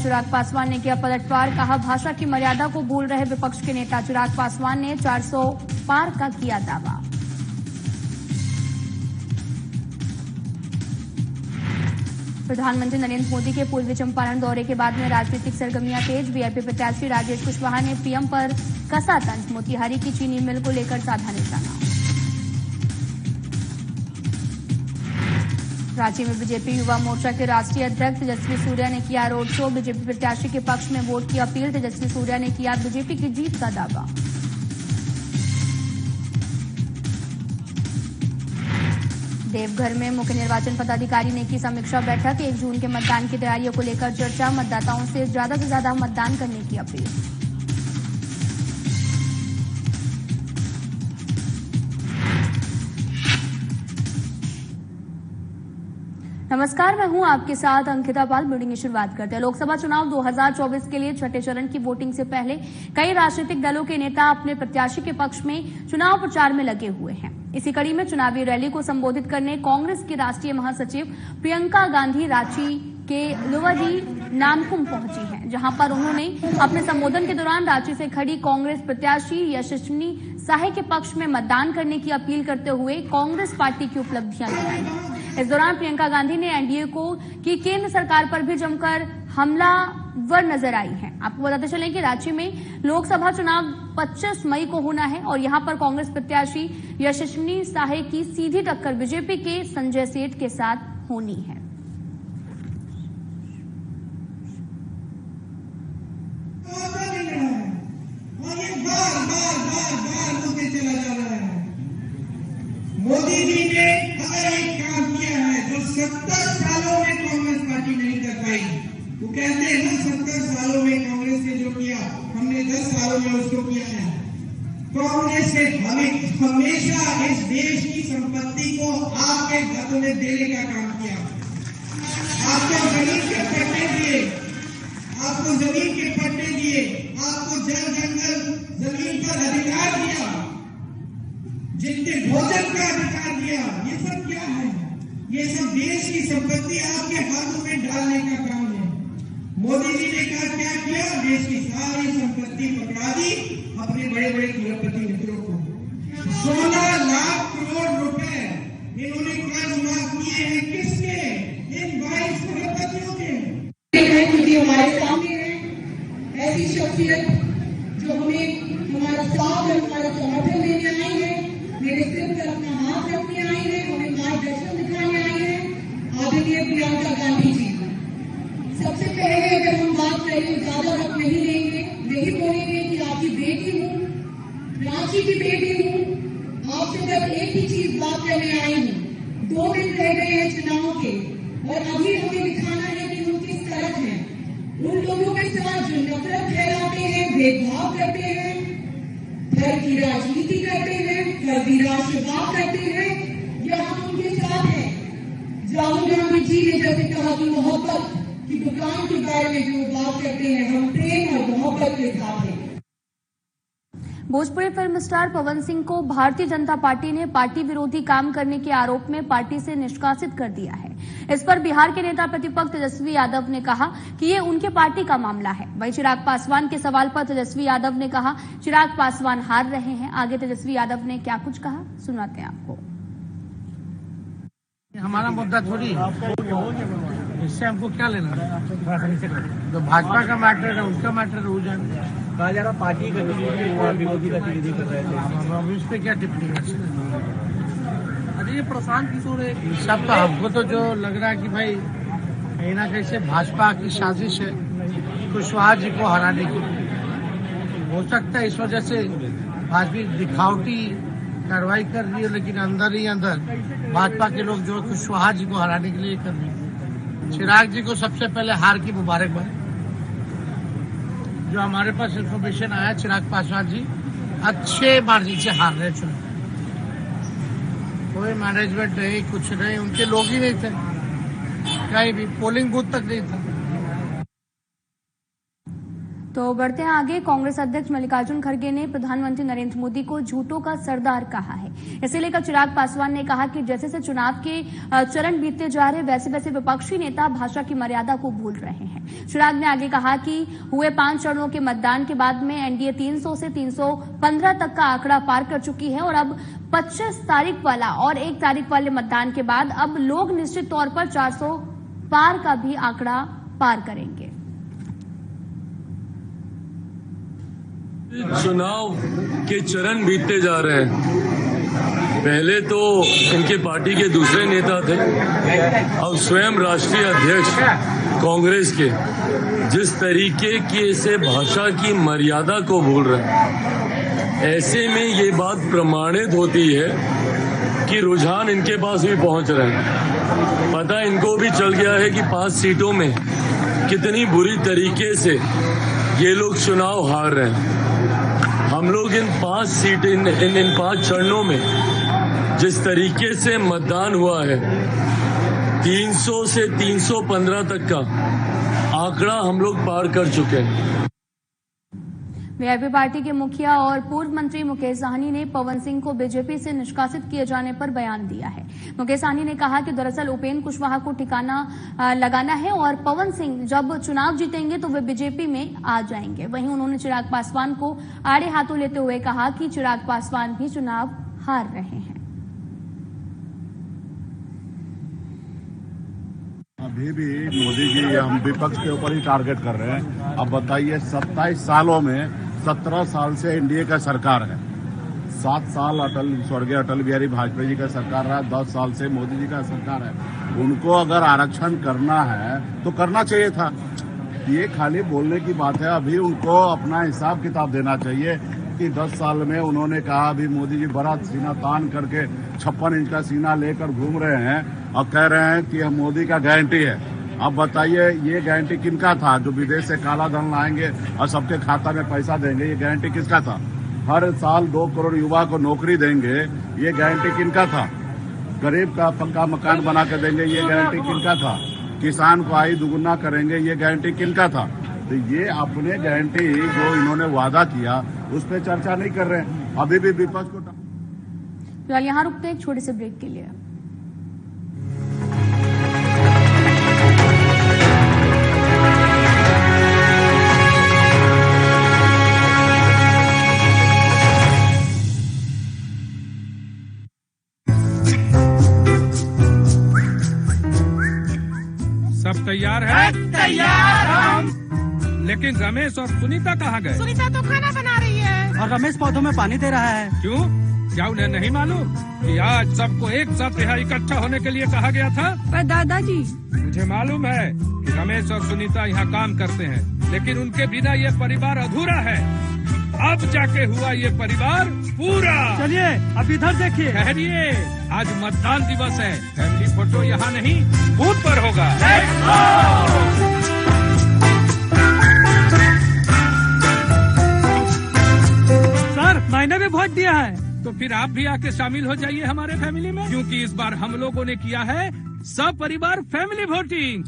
चिराग पासवान ने किया पलटवार, कहा भाषा की मर्यादा को भूल रहे विपक्ष के नेता। चिराग पासवान ने 400 पार का किया दावा। प्रधानमंत्री नरेंद्र मोदी के पूर्वी चंपारण दौरे के बाद में राजनीतिक सरगर्मियां तेज। वीआईपी प्रत्याशी राजेश कुशवाहा ने पीएम पर कसा तंज। मोतिहारी की चीनी मिल को लेकर साधा निशाना। रांची में बीजेपी युवा मोर्चा के राष्ट्रीय अध्यक्ष तेजस्वी सूर्या ने किया रोड शो। बीजेपी प्रत्याशी के पक्ष में वोट की अपील। तेजस्वी सूर्या ने किया बीजेपी की जीत का दावा। देवघर में मुख्य निर्वाचन पदाधिकारी ने की समीक्षा बैठक। 1 जून के मतदान की तैयारियों को लेकर चर्चा। मतदाताओं से ज्यादा मतदान करने की अपील। नमस्कार, मैं हूं आपके साथ अंकिता पाल। बुलेटिन की शुरुआत करते हैं। लोकसभा चुनाव 2024 के लिए छठे चरण की वोटिंग से पहले कई राजनीतिक दलों के नेता अपने प्रत्याशी के पक्ष में चुनाव प्रचार में लगे हुए हैं। इसी कड़ी में चुनावी रैली को संबोधित करने कांग्रेस की राष्ट्रीय महासचिव प्रियंका गांधी रांची के लुवाजी नामकुम पहुंची हैं, जहां पर उन्होंने अपने संबोधन के दौरान रांची से खड़ी कांग्रेस प्रत्याशी यशस्विनी साहे के पक्ष में मतदान करने की अपील करते हुए कांग्रेस पार्टी की उपलब्धियां गिनाई। इस दौरान प्रियंका गांधी ने एनडीए की केंद्र सरकार पर भी जमकर हमलावर नजर आई हैं। आपको बताते चलें कि रांची में लोकसभा चुनाव 25 मई को होना है और यहां पर कांग्रेस प्रत्याशी यशस्विनी साहे की सीधी टक्कर बीजेपी के संजय सेठ के साथ होनी है। मोदी जी ने हर एक काम किया है जो 70 सालों में कांग्रेस पार्टी नहीं कर पाई। वो कहते हैं ना 70 सालों में कांग्रेस ने जो किया हमने 10 सालों में उसको किया है। कांग्रेस ने हमेशा इस देश की संपत्ति को आपके हाथों में देने का काम किया। आपको जमीन के पट्टे दिए, आपको जमीन के पट्टे दिए, आपको जल जंगल जमीन पर अधिकार दिया, जिनके भोजन का अधिकार दिया। ये सब क्या है? ये सब देश की संपत्ति आपके हाथों में डालने का काम है। मोदी जी ने कहा क्या किया? देश की सारी संपत्ति पकड़ा दी अपने बड़े बड़े करोड़पति मित्रों को। 16 लाख करोड़ रुपए इन्होंने कर्ज माफ किए हैं। किसके? इन 22 करोड़पतियों के। क्योंकि हमारे सामने है ऐसी शख्सियत जो हमें हमारा साथ और हमारा समर्थन देने आई है, मेरे सिर पर अपना हाथ रखने आई है, हमें मार्गदर्शन दिखाने आई है आदरणीय प्रियंका गांधी जी। सबसे पहले अगर हम बात करें, ज्यादा वक्त नहीं लेंगे, नहीं बोलेंगे कि आपकी बेटी हूँ, रांची की बेटी हूँ। आपसे जब एक ही चीज बात करने आई हूँ, 2 दिन रह गए हैं चुनाव के और अभी हमें दिखाना है कि हम किस तरफ हैं। उन लोगों के साथ जो नफरत फैलाते हैं, भेदभाव करते हैं, घर की राजनीति करते हैं, फर्जी राष्ट्रवाद करते हैं, यह हम उनके साथ हैं। राहुल गांधी जी ने जैसे कहा कि मोहब्बत की दुकान के बारे में जो बात करते हैं, हम प्रेम और मोहब्बत के साथ हैं। भोजपुरी फिल्म स्टार पवन सिंह को भारतीय जनता पार्टी ने पार्टी विरोधी काम करने के आरोप में पार्टी से निष्कासित कर दिया है। इस पर बिहार के नेता प्रतिपक्ष तेजस्वी यादव ने कहा कि ये उनके पार्टी का मामला है। वहीं चिराग पासवान के सवाल पर तेजस्वी यादव ने कहा चिराग पासवान हार रहे हैं। आगे तेजस्वी यादव ने क्या कुछ कहा, सुनाते हैं आपको। हमारा मुद्दा थोड़ी, इससे हमको क्या लेना? जो भाजपा का मैटर है उसका मैटर हो जाए। कहा जा रहा पार्टी गतिविधि और विरोधी गतिविधि कर रहे थे, अब इस पे क्या टिप्पणी कर सकते? अरे ये प्रशांत किशोर सब तो हमको तो जो लग रहा है कि भाई कहीं ना कहीं से भाजपा की साजिश है कुशवाहा जी को हराने की। हो सकता है इस वजह से भाजपा दिखावटी कार्रवाई कर रही है, लेकिन अंदर ही अंदर भाजपा के लोग जो कुशवाहा जी को हराने के लिए कर रहे हैं। चिराग जी को सबसे पहले हार की मुबारकबाद। जो हमारे पास इंफॉर्मेशन आया, चिराग पासवान जी अच्छे मार्जिन से हार रहे चुनाव। कोई मैनेजमेंट नहीं, कुछ नहीं, उनके लोग ही नहीं थे, कहीं भी पोलिंग बूथ तक नहीं था। तो बढ़ते हैं आगे। कांग्रेस अध्यक्ष मल्लिकार्जुन खड़गे ने प्रधानमंत्री नरेंद्र मोदी को झूठों का सरदार कहा है। इसे लेकर चिराग पासवान ने कहा कि जैसे जैसे चुनाव के चरण बीतते जा रहे वैसे वैसे विपक्षी नेता भाषा की मर्यादा को भूल रहे हैं। चिराग ने आगे कहा कि हुए 5 चरणों के मतदान के बाद में एनडीए 300 से 315 तक का आंकड़ा पार कर चुकी है और अब 25 तारीख वाला और 1 तारीख वाले मतदान के बाद अब लोग निश्चित तौर पर 400 पार का भी आंकड़ा पार करेंगे। चुनाव के चरण बीतते जा रहे हैं। पहले तो इनके पार्टी के दूसरे नेता थे, अब स्वयं राष्ट्रीय अध्यक्ष कांग्रेस के जिस तरीके की से भाषा की मर्यादा को भूल रहे हैं, ऐसे में ये बात प्रमाणित होती है कि रुझान इनके पास भी पहुंच रहे हैं। पता इनको भी चल गया है कि 5 सीटों में कितनी बुरी तरीके से ये लोग चुनाव हार रहे हैं। हम लोग इन 5 सीटें इन 5 चरणों में जिस तरीके से मतदान हुआ है, 300 से 315 तक का आंकड़ा हम लोग पार कर चुके हैं। वीआईपी पार्टी के मुखिया और पूर्व मंत्री मुकेश साहनी ने पवन सिंह को बीजेपी से निष्कासित किए जाने पर बयान दिया है। मुकेश साहनी ने कहा कि दरअसल उपेंद्र कुशवाहा को ठिकाना लगाना है और पवन सिंह जब चुनाव जीतेंगे तो वे बीजेपी में आ जाएंगे। वहीं उन्होंने चिराग पासवान को आड़े हाथों लेते हुए कहा कि चिराग पासवान भी चुनाव हार रहे हैं। अभी भी मोदी जी हम विपक्ष के ऊपर ही टारगेट कर रहे हैं। अब बताइए 27 सालों में 17 साल से एनडीए का सरकार है, 7 साल स्वर्गीय अटल बिहारी वाजपेयी जी का सरकार रहा, 10 साल से मोदी जी का सरकार है। उनको अगर आरक्षण करना है तो करना चाहिए था। ये खाली बोलने की बात है। अभी उनको अपना हिसाब किताब देना चाहिए कि 10 साल में उन्होंने कहा, अभी मोदी जी बड़ा सीना तान करके 56 इंच का सीना लेकर घूम रहे हैं और कह रहे हैं कि हम मोदी का गारंटी है। अब बताइए ये गारंटी किनका था? जो विदेश से काला धन लाएंगे और सबके खाता में पैसा देंगे, ये गारंटी किसका था? हर साल 2 करोड़ युवा को नौकरी देंगे, ये गारंटी किनका था? गरीब का पक्का मकान बना के देंगे, ये गारंटी किनका था? किसान को आय दुगुना करेंगे, ये गारंटी किनका था? तो ये अपने गारंटी जो इन्होंने वादा किया उस पर चर्चा नहीं कर रहे हैं। अभी भी विपक्ष को फिलहाल यहाँ रुकते हैं एक छोटे से ब्रेक के लिए। सब तैयार है? तैयार हम। लेकिन रमेश और सुनीता कहाँ गए? सुनीता तो खाना बना रही है और रमेश पौधों में पानी दे रहा है। क्यों? क्या उन्हें नहीं मालूम कि आज सबको एक साथ यहाँ इकट्ठा होने के लिए कहा गया था? पर दादाजी, मुझे मालूम है कि रमेश और सुनीता यहाँ काम करते हैं, लेकिन उनके बिना ये परिवार अधूरा है। अब जाके हुआ ये परिवार पूरा। चलिए अब इधर देखिए। ठहरिए, आज मतदान दिवस है। फैमिली फोटो यहाँ नहीं, बूथ पर होगा। सर मैंने भी वोट दिया है। तो फिर आप भी आके शामिल हो जाइए हमारे फैमिली में, क्योंकि इस बार हम लोगों ने किया है सब परिवार फैमिली वोटिंग।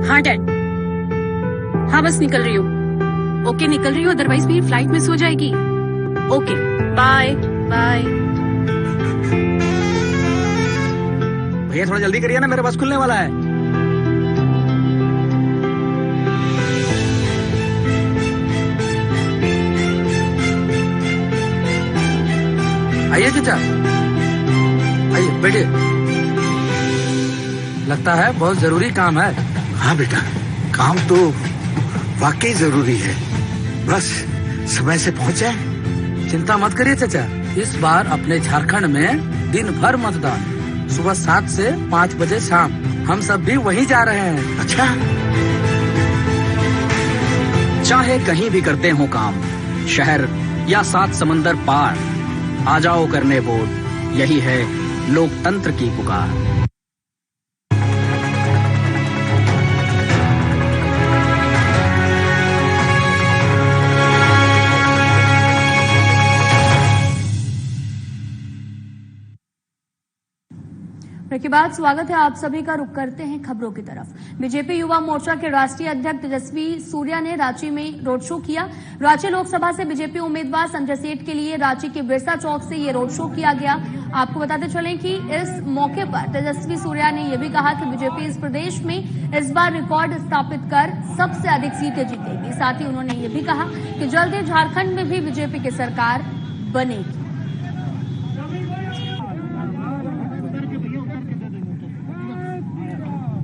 हाँ डैड, हाँ बस निकल रही हूँ। ओके निकल रही हूँ, अदरवाइज मेरी फ्लाइट मिस हो जाएगी। Okay bye bye. भैया थोड़ा जल्दी करिए ना, मेरा बस खुलने वाला है। आइए चाचा, आइए बैठिए। लगता है बहुत जरूरी काम है। हाँ बेटा, काम तो वाकई जरूरी है, बस समय से पहुंच जाए। चिंता मत करिए चाचा, इस बार अपने झारखंड में दिन भर मतदान, सुबह 7 से 5 बजे शाम। हम सब भी वहीं जा रहे हैं। अच्छा, चाहे कहीं भी करते हो काम, शहर या 7 समंदर पार, आ जाओ करने वोट। यही है लोकतंत्र की पुकार। ब्रेक के बाद स्वागत है आप सभी का। रुक करते हैं खबरों की तरफ। बीजेपी युवा मोर्चा के राष्ट्रीय अध्यक्ष तेजस्वी सूर्या ने रांची में रोड शो किया। रांची लोकसभा से बीजेपी उम्मीदवार संजय सेठ के लिए रांची के बिरसा चौक से ये रोड शो किया गया। आपको बताते चलें कि इस मौके पर तेजस्वी सूर्या ने यह भी कहा कि बीजेपी इस प्रदेश में इस बार रिकॉर्ड स्थापित कर सबसे अधिक सीटें जीतेगी। साथ ही उन्होंने ये भी कहा कि जल्द ही झारखंड में भी बीजेपी की सरकार बनेगी।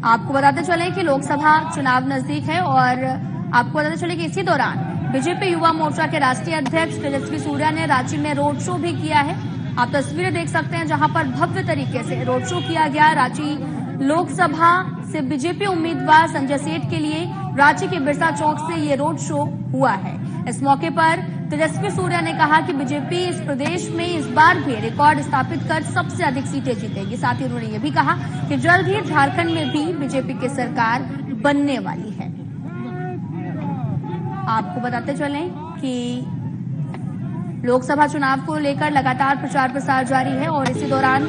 आपको बताते चले कि लोकसभा चुनाव नजदीक है और आपको बताते चले कि इसी दौरान बीजेपी युवा मोर्चा के राष्ट्रीय अध्यक्ष तेजस्वी सूर्या ने रांची में रोड शो भी किया है। आप तस्वीरें देख सकते हैं जहां पर भव्य तरीके से रोड शो किया गया। रांची लोकसभा से बीजेपी उम्मीदवार संजय सेठ के लिए रांची के बिरसा चौक से ये रोड शो हुआ है। इस मौके पर तेजस्वी सूर्या ने कहा कि बीजेपी इस प्रदेश में इस बार भी रिकॉर्ड स्थापित कर सबसे अधिक सीटें जीतेगी। साथ ही उन्होंने ये भी कहा कि जल्द ही झारखंड में भी बीजेपी की सरकार बनने वाली है। आपको बताते चलें कि लोकसभा चुनाव को लेकर लगातार प्रचार प्रसार जारी है और इसी दौरान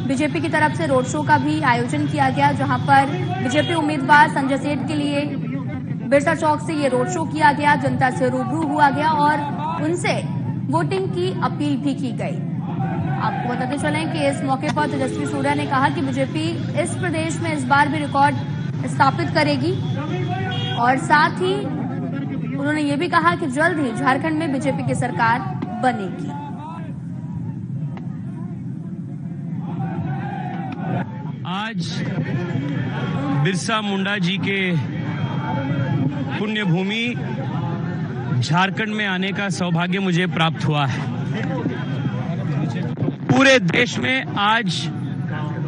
बीजेपी की तरफ से रोड शो का भी आयोजन किया गया, जहां पर बीजेपी उम्मीदवार संजय सेठ के लिए बिरसा चौक से ये रोड शो किया गया। जनता से रूबरू हुआ गया और उनसे वोटिंग की अपील भी की गई। आपको बताते चलें कि इस मौके पर तेजस्वी सूर्या ने कहा कि बीजेपी इस प्रदेश में इस बार भी रिकॉर्ड स्थापित करेगी और साथ ही उन्होंने ये भी कहा कि जल्द ही झारखंड में बीजेपी की सरकार बनेगी। आज बिरसा मुंडा जी के पुण्य भूमि झारखंड में आने का सौभाग्य मुझे प्राप्त हुआ है। पूरे देश में आज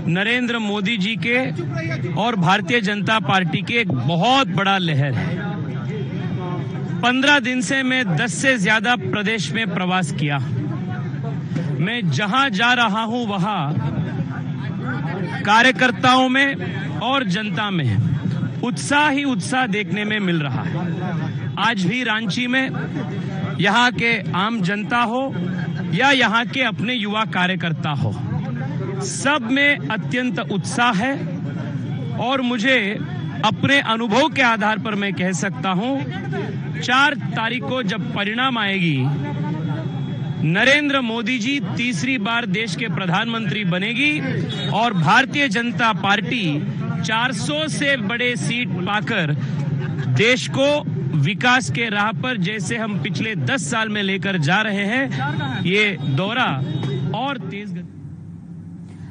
नरेंद्र मोदी जी के और भारतीय जनता पार्टी की एक बहुत बड़ा लहर है। 15 दिन से मैं 10 से ज्यादा प्रदेश में प्रवास किया। मैं जहां जा रहा हूं वहां कार्यकर्ताओं में और जनता में उत्साह ही उत्साह देखने में मिल रहा है। आज भी रांची में यहाँ के आम जनता हो या यहाँ के अपने युवा कार्यकर्ता हो, सब में अत्यंत उत्साह है और मुझे अपने अनुभव के आधार पर मैं कह सकता हूं 4 तारीख को जब परिणाम आएगी, नरेंद्र मोदी जी तीसरी बार देश के प्रधानमंत्री बनेगी और भारतीय जनता पार्टी 400 से बड़े सीट पाकर देश को विकास के राह पर जैसे हम पिछले 10 साल में लेकर जा रहे हैं, ये दौरा और तेज गति।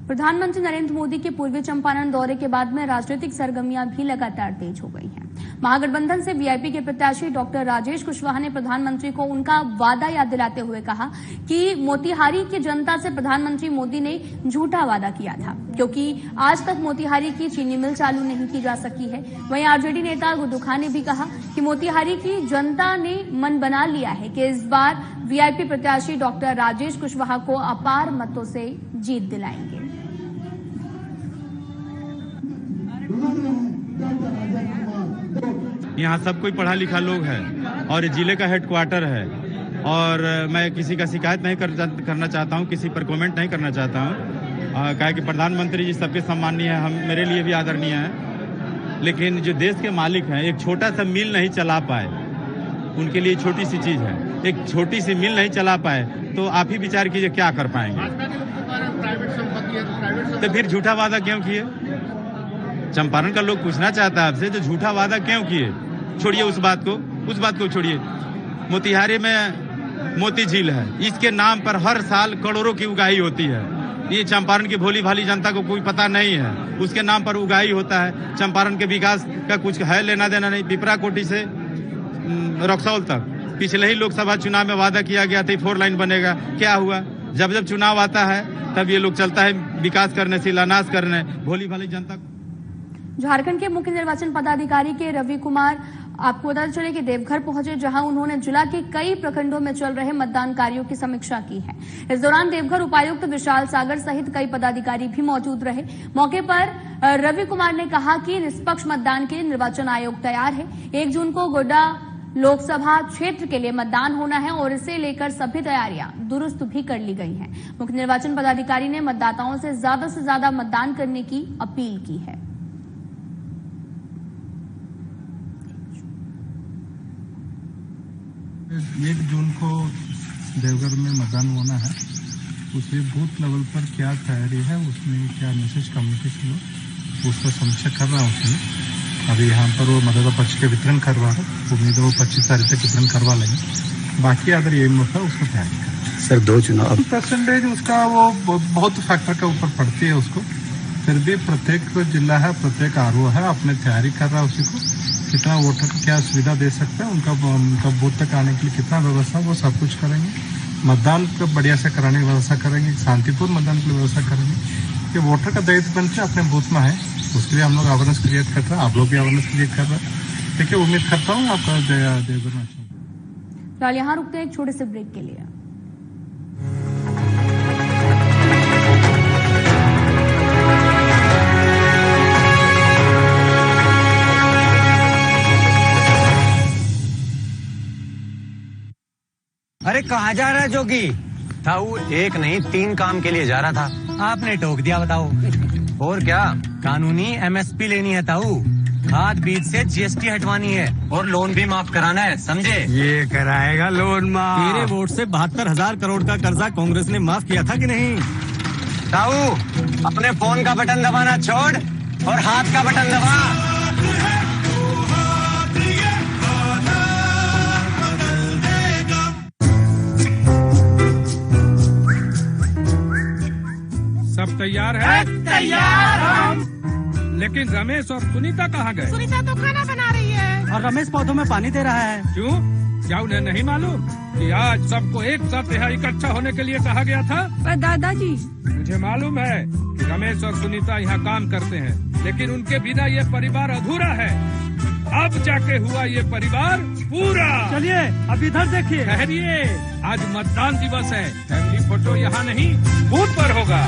प्रधानमंत्री नरेंद्र मोदी के पूर्वी चंपारण दौरे के बाद में राजनीतिक सरगर्मियां भी लगातार तेज हो गई हैं। महागठबंधन से वीआईपी के प्रत्याशी डॉक्टर राजेश कुशवाहा ने प्रधानमंत्री को उनका वादा याद दिलाते हुए कहा कि मोतिहारी की जनता से प्रधानमंत्री मोदी ने झूठा वादा किया था, क्योंकि आज तक मोतिहारी की चीनी मिल चालू नहीं की जा सकी है। वहीं आरजेडी नेता गुड्डू खान ने भी कहा कि मोतिहारी की जनता ने मन बना लिया है कि इस बार वीआईपी प्रत्याशी डॉक्टर राजेश कुशवाहा को अपार मतों से जीत दिलाएंगे। यहाँ सब कोई पढ़ा लिखा लोग है और जिले का हेडक्वार्टर है और मैं किसी का शिकायत नहीं करना चाहता हूँ, किसी पर कमेंट नहीं करना चाहता हूँ। कहा कि प्रधानमंत्री जी सबके सम्मानीय है, हम मेरे लिए भी आदरणीय है, लेकिन जो देश के मालिक हैं एक छोटा सा मिल नहीं चला पाए, उनके लिए छोटी सी चीज है। एक छोटी सी मिल नहीं चला पाए तो आप ही विचार कीजिए क्या कर पाएंगे। तो फिर झूठा वादा क्यों किए? चंपारण का लोग पूछना चाहता है आपसे, तो झूठा वादा क्यों किए? छोड़िए उस बात को छोड़िए। मोतिहारी में मोती झील है, इसके नाम पर हर साल करोड़ों की उगाही होती है। ये चंपारण की भोली भाली जनता को कोई पता नहीं है, उसके नाम पर उगाही होता है। चंपारण के विकास का कुछ है लेना देना नहीं। पिपरा कोटी से रक्सौल तक पिछले ही लोकसभा चुनाव में वादा किया गया था 4 लाइन बनेगा, क्या हुआ? जब जब चुनाव आता है तब ये लोग चलता है विकास करने, शिलान्यास करने, भोली भाली जनता। झारखंड के मुख्य निर्वाचन पदाधिकारी के रवि कुमार आपको बताते चले कि देवघर पहुंचे, जहां उन्होंने जिला के कई प्रखंडों में चल रहे मतदान कार्यों की समीक्षा की है। इस दौरान देवघर उपायुक्त विशाल सागर सहित कई पदाधिकारी भी मौजूद रहे। मौके पर रवि कुमार ने कहा कि निष्पक्ष मतदान के लिए निर्वाचन आयोग तैयार है। 1 जून को गोड्डा लोकसभा क्षेत्र के लिए मतदान होना है और इसे लेकर सभी तैयारियां दुरुस्त भी कर ली गई हैं। मुख्य निर्वाचन पदाधिकारी ने मतदाताओं से ज्यादा मतदान करने की अपील की है। 1 जून को देवघर में मतदान होना है, उसमें बूथ लेवल पर क्या तैयारी है, उसमें क्या मैसेज कम्युनिकेशन हो, उसका समीक्षा कर रहा हूँ। उसमें अभी यहाँ पर वो मतदाता पर्ची का वितरण करवा रहा है, उम्मीद है वो 25 तारीख तक वितरण करवा लेंगे। बाकी अगर ये होता है उसको तैयारी करें। सर 2 चुनाव परसेंटेज उसका वो बहुत फैक्टर के ऊपर पड़ती है उसको, फिर भी प्रत्येक जिला है, प्रत्येक आरओ है, अपने तैयारी कर रहा है उसी को, कितना वोटर को क्या सुविधा दे सकते हैं, उनका बूथ तक आने के लिए कितना व्यवस्था, वो सब कुछ करेंगे। मतदान को बढ़िया से कराने की व्यवस्था करेंगे, शांतिपूर्ण मतदान की व्यवस्था करेंगे। कि वोटर का दायित्व बनते अपने बूथ में है, उसके लिए हम लोग अवेयरनेस क्रिएट कर रहे हैं, आप लोग भी अवेयरनेस क्रिएट कर रहे हैं। ठीक है, उम्मीद करता हूँ आपका देवघर में अच्छा। फिलहाल यहाँ रुकते हैं एक छोटे से ब्रेक के लिए। अरे कहाँ जा रहा है जोगी? ताऊ 1 नहीं 3 काम के लिए जा रहा था। आपने टोक दिया, बताओ। और क्या? कानूनी एमएसपी लेनी है ताऊ, खाद बीज से जीएसटी हटवानी है और लोन भी माफ कराना है, समझे? ये कराएगा लोन माफ। तेरे वोट से 72,000 करोड़ का कर्जा कांग्रेस ने माफ किया था कि नहीं? ताऊ अपने फोन का बटन दबाना छोड़ और हाथ का बटन दबा। सब तैयार है? तैयार हम। लेकिन रमेश और सुनीता कहाँ गए? सुनीता तो खाना बना रही है और रमेश पौधों में पानी दे रहा है। क्यों? क्या उन्हें नहीं मालूम कि आज सबको एक साथ यहाँ इकट्ठा होने के लिए कहा गया था? पर दादाजी, मुझे मालूम है कि रमेश और सुनीता यहाँ काम करते हैं, लेकिन उनके बिना ये परिवार अधूरा है। अब जाके हुआ ये परिवार पूरा। चलिए अब इधर देखिए। ठहरिए, आज मतदान दिवस है, फैमिली फोटो यहाँ नहीं बूथ पर होगा।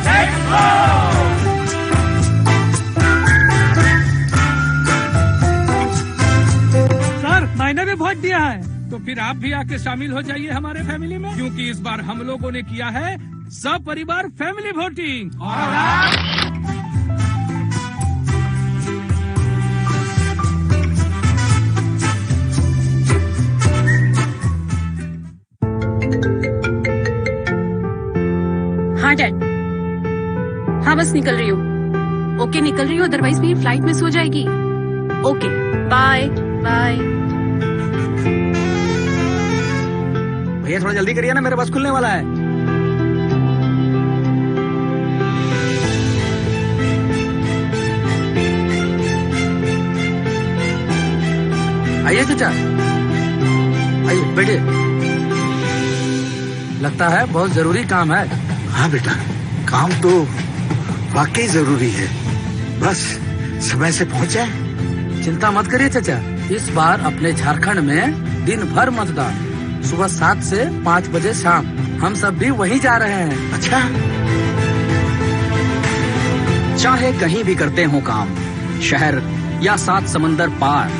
सर मैंने भी वोट दिया है। तो फिर आप भी आके शामिल हो जाइए हमारे फैमिली में, क्योंकि इस बार हम लोगों ने किया है सब परिवार फैमिली वोटिंग। हाँ डैड, हाँ बस निकल रही हूँ। ओके निकल रही हूँ, अदरवाइज मेरी फ्लाइट मिस हो जाएगी। Okay bye bye. भैया थोड़ा जल्दी करिए ना, मेरा बस खुलने वाला है। आइए चाचा, आइए बैठिए। लगता है बहुत जरूरी काम है। हाँ बेटा, काम तो वाकई जरूरी है, बस समय से पहुंच जाए। चिंता मत करिए चाचा, इस बार अपने झारखंड में दिन भर मतदान, सुबह 7 से 5 बजे शाम। हम सब भी वहीं जा रहे हैं। अच्छा, चाहे कहीं भी करते हो काम, शहर या 7 समंदर पार,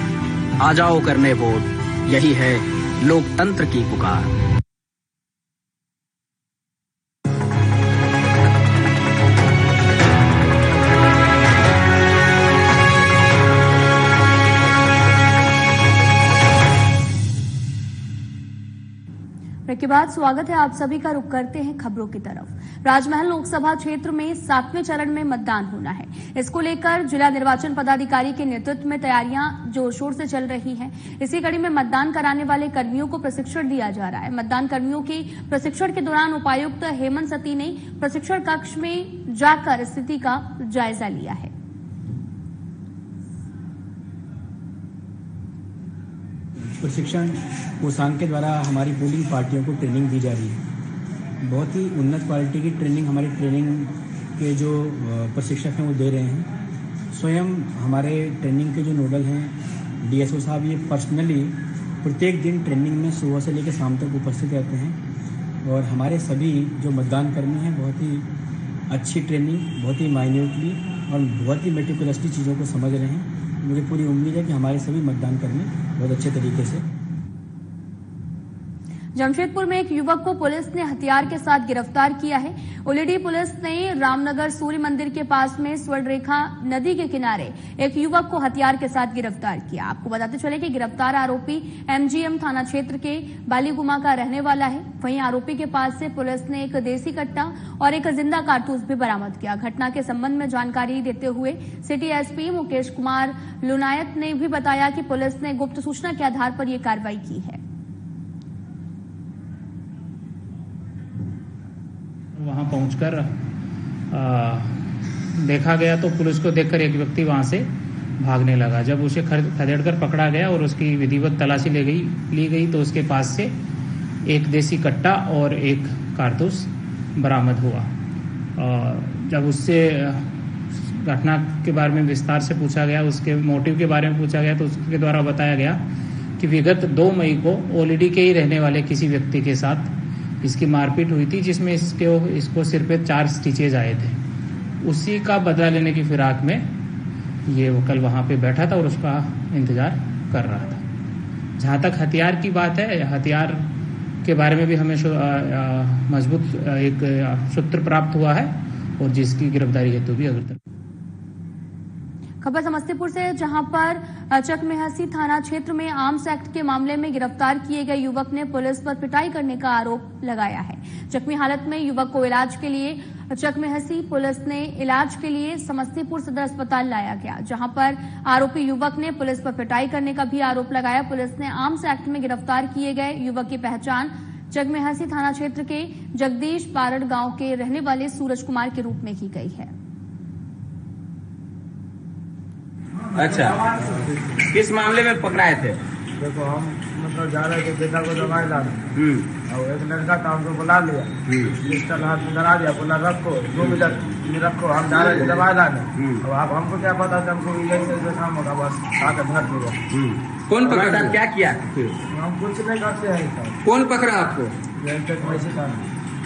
आ जाओ करने वोट, यही है लोकतंत्र की पुकार। के बाद स्वागत है आप सभी का। रुख करते हैं खबरों की तरफ। राजमहल लोकसभा क्षेत्र में 7वें चरण में मतदान होना है। इसको लेकर जिला निर्वाचन पदाधिकारी के नेतृत्व में तैयारियां जोर शोर से चल रही हैं। इसी कड़ी में मतदान कराने वाले कर्मियों को प्रशिक्षण दिया जा रहा है। मतदान कर्मियों के प्रशिक्षण के दौरान उपायुक्त हेमंत सती ने प्रशिक्षण कक्ष में जाकर स्थिति का जायजा लिया है। प्रशिक्षण कोषांग के द्वारा हमारी पोलिंग पार्टियों को ट्रेनिंग दी जा रही है। बहुत ही उन्नत क्वालिटी की ट्रेनिंग हमारी ट्रेनिंग के जो प्रशिक्षक हैं वो दे रहे हैं। स्वयं हमारे ट्रेनिंग के जो नोडल हैं डीएसओ साहब, ये पर्सनली प्रत्येक दिन ट्रेनिंग में सुबह से लेकर शाम तक उपस्थित रहते हैं और हमारे सभी जो मतदान कर्मी हैं बहुत ही अच्छी ट्रेनिंग, बहुत ही माइन्यूटली और बहुत ही मेटिकुलसली चीज़ों को समझ रहे हैं। मुझे पूरी उम्मीद है कि हमारे सभी मतदान कर्मी बहुत अच्छे तरीके से जमशेदपुर में एक युवक को पुलिस ने हथियार के साथ गिरफ्तार किया है। उलेडी पुलिस ने रामनगर सूर्य मंदिर के पास में स्वर्णरेखा नदी के किनारे एक युवक को हथियार के साथ गिरफ्तार किया। आपको बताते चले कि गिरफ्तार आरोपी एमजीएम थाना क्षेत्र के बालीगुमा का रहने वाला है। वहीं आरोपी के पास से पुलिस ने एक देसी कट्टा और एक जिंदा कारतूस भी बरामद किया। घटना के संबंध में जानकारी देते हुए सिटी एसपी मुकेश कुमार लुनायत ने भी बताया कि पुलिस ने गुप्त सूचना के आधार पर यह कार्रवाई की है। वहां पहुंचकर देखा गया तो पुलिस को देखकर एक व्यक्ति वहां से भागने लगा। जब उसे खदेड़कर पकड़ा गया और उसकी विधिवत तलाशी ली गई तो उसके पास से एक देसी कट्टा और एक कारतूस बरामद हुआ। जब उससे घटना के बारे में विस्तार से पूछा गया, उसके मोटिव के बारे में पूछा गया तो उसके द्वारा बताया गया कि विगत 2 मई को ओलीडी के ही रहने वाले किसी व्यक्ति के साथ इसकी मारपीट हुई थी, जिसमें इसको सिर पे 4 स्टिचेज आए थे। उसी का बदला लेने की फिराक में ये वो कल वहां पे बैठा था और उसका इंतजार कर रहा था। जहां तक हथियार की बात है, हथियार के बारे में भी हमें मजबूत एक सूत्र प्राप्त हुआ है और जिसकी गिरफ्तारी हेतु भी अगर खबर समस्तीपुर से, जहां पर चकमेहसी थाना क्षेत्र में आर्म्स एक्ट के मामले में गिरफ्तार किए गए युवक ने पुलिस पर पिटाई करने का आरोप लगाया है। जख्मी हालत में युवक को इलाज के लिए चकमेहसी पुलिस ने इलाज के लिए समस्तीपुर सदर अस्पताल लाया गया, जहां पर आरोपी युवक ने पुलिस पर पिटाई करने का भी आरोप लगाया। पुलिस ने आर्म्स एक्ट में गिरफ्तार किए गए युवक की पहचान चकमेहसी थाना क्षेत्र के जगदीश पारड़ गांव के रहने वाले सूरज कुमार के रूप में की गई है। अच्छा, किस मामले में पकड़ाए थे? देखो, हम मतलब जा रहे थे बेटा को दवाई लाने और एक लड़का था, हमको बुला लिया, पिस्टल हाथ में धरा दिया, बोला रखो 2 मिनट रखो, हम जा रहे थे दवाई लाने। और अब हमको क्या पता था, हमको ऐसे काम होगा, बस आकर धर दिया। कौन पकड़ा? क्या किया? हम कुछ नहीं करते हैं। कौन पकड़ा आपको?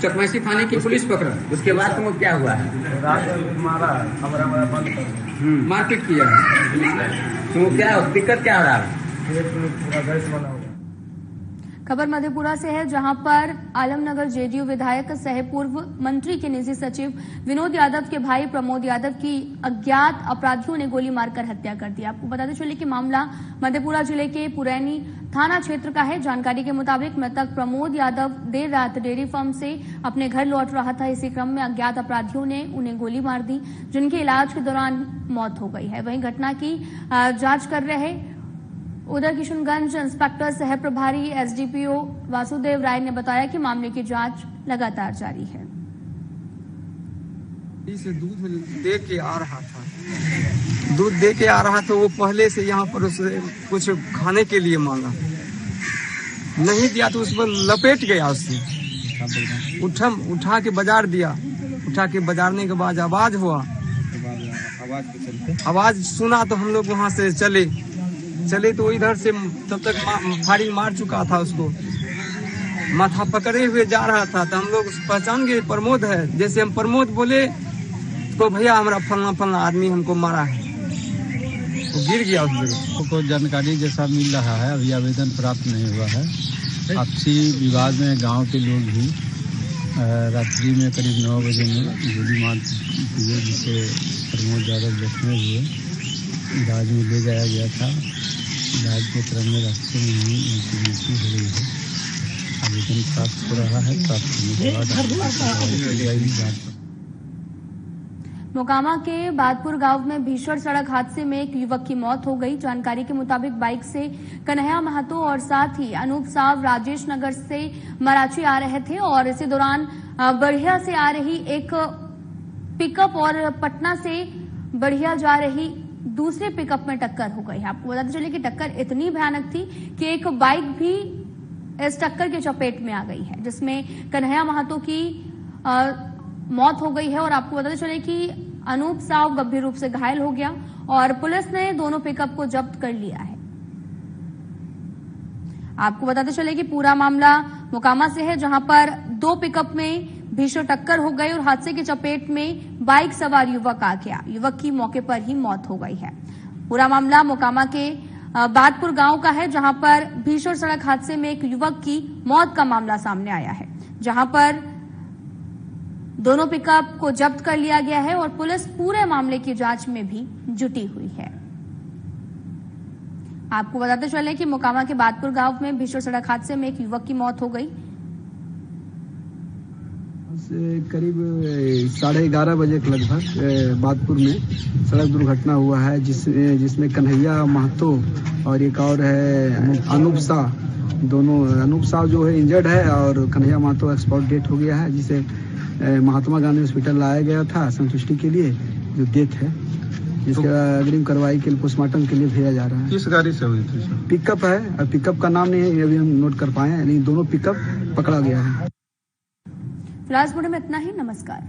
चकमेहसी थाने की पुलिस पकड़ा। उसके बाद तुमको क्या हुआ? रात मारा, कमरा बंद कर मारपीट किया। तो क्या दिक्कत क्या हो रहा है? खबर मधेपुरा से है, जहां पर आलमनगर जेडीयू विधायक सह पूर्व मंत्री के निजी सचिव विनोद यादव के भाई प्रमोद यादव की अज्ञात अपराधियों ने गोली मारकर हत्या कर दी। आपको बताते चले कि मामला मधेपुरा जिले के पुरैनी थाना क्षेत्र का है। जानकारी के मुताबिक मृतक प्रमोद यादव देर रात डेयरी फार्म से अपने घर लौट रहा था। इसी क्रम में अज्ञात अपराधियों ने उन्हें गोली मार दी, जिनके इलाज के दौरान मौत हो गई है। वहीं घटना की जांच कर रहे उधर किशनगंज इंस्पेक्टर सह प्रभारी एसडीपीओ वासुदेव राय ने बताया कि मामले की जांच लगातार जारी है। इसे दूध दे के आ रहा था, दूध दे के आ रहा तो वो पहले से यहाँ पर उसे कुछ खाने के लिए मांगा, नहीं दिया तो उस पर लपेट गया। उससे उठा के बाजार दिया, उठा के बाजारने के बाद आवाज हुआ, आवाज सुना तो हम लोग वहां से चले तो इधर से तब तक फायरिंग मार चुका था। उसको माथा पकड़े हुए जा रहा था तो हम लोग पहचान गए प्रमोद है। जैसे हम प्रमोद बोले तो भैया हमारा फलना आदमी हमको मारा है, वो गिर गया। उस को जानकारी जैसा मिल रहा है, अभी आवेदन प्राप्त नहीं हुआ है। आपसी विवाद में गांव के लोग भी रात्रि में करीब 9 बजे में गोली मार दिए, जिससे प्रमोद यादव जख्मी हुए। इलाज में ले जाया गया था, इलाज के क्रम में रास्ते में ही उनकी मृत्यु हो गई है। आवेदन प्राप्त हो रहा है, प्राप्त होने के बाद मोकामा के बादपुर गांव में भीषण सड़क हादसे में एक युवक की मौत हो गई। जानकारी के मुताबिक बाइक से कन्हैया महतो और साथ ही अनूप साव राजेश नगर से मराची आ रहे थे और इसी दौरान बढ़िया से आ रही एक पिकअप और पटना से बढ़िया जा रही दूसरे पिकअप में टक्कर हो गई है। आपको बताते चले कि टक्कर इतनी भयानक थी कि एक बाइक भी इस टक्कर के चपेट में आ गई है, जिसमें कन्हैया महतो की मौत हो गई है। और आपको बताते चले कि अनूप साव गंभीर रूप से घायल हो गया और पुलिस ने दोनों पिकअप को जब्त कर लिया है। आपको बताते चले कि पूरा मामला मोकामा से है, जहां पर 2 पिकअप में भीषण टक्कर हो गई और हादसे की चपेट में बाइक सवार युवक आ गया। युवक की मौके पर ही मौत हो गई है। पूरा मामला मोकामा के बादपुर गांव का है, जहां पर भीषण सड़क हादसे में एक युवक की मौत का मामला सामने आया है, जहां पर दोनों पिकअप को जब्त कर लिया गया है और पुलिस पूरे मामले की जांच में भी जुटी हुई है। आपको बताते चलें कि मोकामा के बादपुर गांव में भीषण सड़क हादसे में एक युवक की मौत हो गई। करीब 11:30 बजे के लगभग बादपुर में सड़क दुर्घटना हुआ है, जिसमें कन्हैया महतो और एक और है अनूप शाह। दोनों अनूप शाह जो है इंजर्ड है और कन्हैया महतो एक्सपायर डेट हो गया है, जिसे महात्मा गांधी हॉस्पिटल लाया गया था संतुष्टि के लिए, जो डेथ है, जिसके अग्रिम कार्रवाई के लिए पोस्टमार्टम के लिए भेजा जा रहा है। किस गाड़ी से हुई थी सर? पिकअप है और पिकअप का नाम नहीं अभी हम नोट कर पाए हैं, लेकिन दोनों पिकअप पकड़ा गया है। फिलहाल इस वीडियो में इतना ही। नमस्कार।